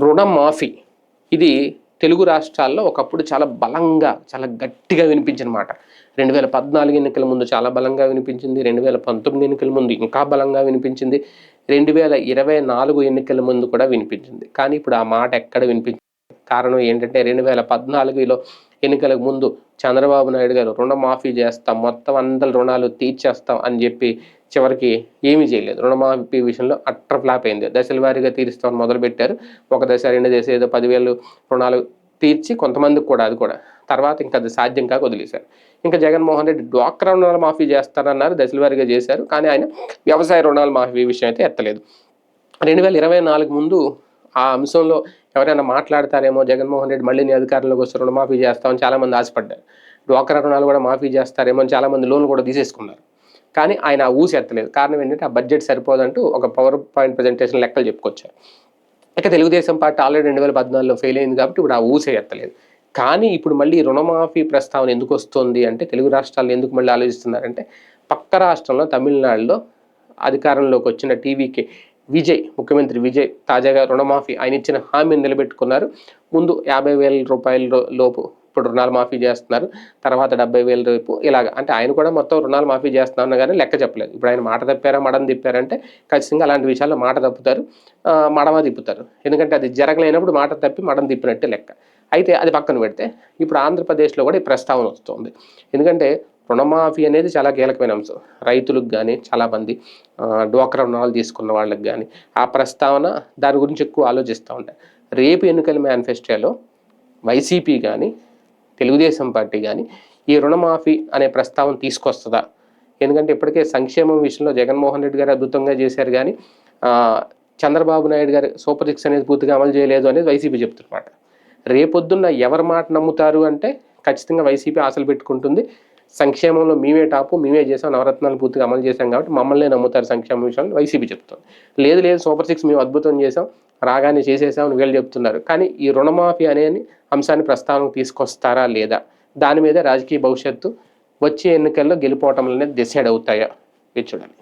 రుణమాఫీ ఇది తెలుగు రాష్ట్రాల్లో ఒకప్పుడు చాలా బలంగా, చాలా గట్టిగా వినిపించిన మాట. 2014 ఎన్నికల ముందు చాలా బలంగా వినిపించింది. 2019 ఎన్నికల ముందు ఇంకా బలంగా వినిపించింది. 2024 ఎన్నికల ముందు కూడా వినిపించింది. కానీ ఇప్పుడు ఆ మాట ఎక్కడ వినిపించింది? కారణం ఏంటంటే 2014లో ఎన్నికలకు ముందు చంద్రబాబు నాయుడు గారు రుణమాఫీ చేస్తాం, మొత్తం అందరి రుణాలు తీర్చేస్తాం అని చెప్పి చివరికి ఏమీ చేయలేదు. రుణమాఫీ విషయంలో అట్టర్ ఫ్లాప్ అయింది. దశల వారీగా తీరుస్తామని మొదలుపెట్టారు. ఒక దశ, రెండు దశ ఏదో 10,000 రుణాలు తీర్చి కొంతమందికి కూడా అది కూడా తర్వాత ఇంకా అది సాధ్యం కాక వదిలేశారు. ఇంకా జగన్మోహన్ రెడ్డి డ్వాక్రా రుణాలు మాఫీ చేస్తారన్నారు, దశల వారీగా చేశారు. కానీ ఆయన వ్యవసాయ రుణాలు మాఫీ విషయం అయితే ఎత్తలేదు. 2024 ముందు ఆ అంశంలో ఎవరైనా మాట్లాడతారేమో, జగన్మోహన్ రెడ్డి మళ్ళీ అధికారంలోకి వస్తే రుణమాఫీ చేస్తామని చాలామంది ఆశపడ్డారు. డ్వాక్రా రుణాలు కూడా మాఫీ చేస్తారేమో అని చాలామంది లోన్లు కూడా తీసేసుకున్నారు. కానీ ఆయన ఆ ఊసి ఎత్తలేదు. కారణం ఏంటంటే ఆ బడ్జెట్ సరిపోదంటూ ఒక పవర్ పాయింట్ ప్రజెంటేషన్ లెక్కలు చెప్పుకొచ్చారు. ఇక తెలుగుదేశం పార్టీ ఆల్రెడీ 2014లో ఫెయిల్ అయింది కాబట్టి ఇప్పుడు ఆ ఊసే ఎత్తలేదు. కానీ ఇప్పుడు మళ్ళీ రుణమాఫీ ప్రస్తావన ఎందుకు వస్తుంది అంటే, తెలుగు రాష్ట్రాల్లో ఎందుకు మళ్ళీ ఆలోచిస్తున్నారంటే, పక్క రాష్ట్రంలో తమిళనాడులో అధికారంలోకి వచ్చిన టీవీకే ముఖ్యమంత్రి విజయ్ తాజాగా రుణమాఫీ ఆయన ఇచ్చిన హామీని నిలబెట్టుకున్నారు. ముందు 50,000 రూపాయల లోపు ఇప్పుడు రుణాలు మాఫీ చేస్తున్నారు, తర్వాత 70,000 రేపు ఇలాగ. అంటే ఆయన కూడా మొత్తం రుణాలు మాఫీ చేస్తున్నారు కానీ లెక్క చెప్పలేదు. ఇప్పుడు ఆయన మాట తప్పారా, మడం తిప్పారంటే ఖచ్చితంగా అలాంటి విషయాల్లో మాట తప్పుతారు, మడమ తిప్పుతారు. ఎందుకంటే అది జరగలేనప్పుడు మాట తప్పి మడం తిప్పినట్టే లెక్క. అయితే అది పక్కన పెడితే ఇప్పుడు ఆంధ్రప్రదేశ్లో కూడా ఈ ప్రస్తావన వస్తుంది. ఎందుకంటే రుణమాఫీ అనేది చాలా కీలకమైన అంశం. రైతులకు కానీ, చాలామంది డ్వాక్రా రుణాలు తీసుకున్న వాళ్ళకి కానీ ఆ ప్రస్తావన దాని గురించి ఎక్కువ ఆలోచిస్తూ ఉంటారు. రేపు ఎన్నికల మేనిఫెస్టోలో వైసీపీ కానీ, తెలుగుదేశం పార్టీ కానీ ఈ రుణమాఫీ అనే ప్రస్తావన తీసుకొస్తుందా? ఎందుకంటే ఇప్పటికే సంక్షేమం విషయంలో జగన్మోహన్ రెడ్డి గారు అద్భుతంగా చేశారు, కానీ చంద్రబాబు నాయుడు గారు సూపర్ సిక్స్ అనేది పూర్తిగా అమలు చేయలేదు అనేది వైసీపీ చెప్తున్నమాట. రేపొద్దున్న ఎవరి మాట నమ్ముతారు అంటే ఖచ్చితంగా వైసీపీ ఆశలు పెట్టుకుంటుంది. సంక్షేమంలో మేమే టాపు, మేమే చేసాం, నవరత్నాలు పూర్తిగా అమలు చేశాం కాబట్టి మమ్మల్ని నమ్ముతారు సంక్షేమ విషయంలో వైసీపీ చెప్తుంది. లేదు సూపర్ సిక్స్ మేము అద్భుతం చేసాం, రాగానే చేసేసామని వీళ్ళు చెప్తున్నారు. కానీ ఈ రుణమాఫీ అనే అంశాన్ని ప్రస్తావనకు తీసుకొస్తారా లేదా, దాని మీద రాజకీయ భవిష్యత్తు వచ్చే ఎన్నికల్లో గెలుపోవటం అనేది డిసైడ్ అవుతాయా, ఇది చూడాలి.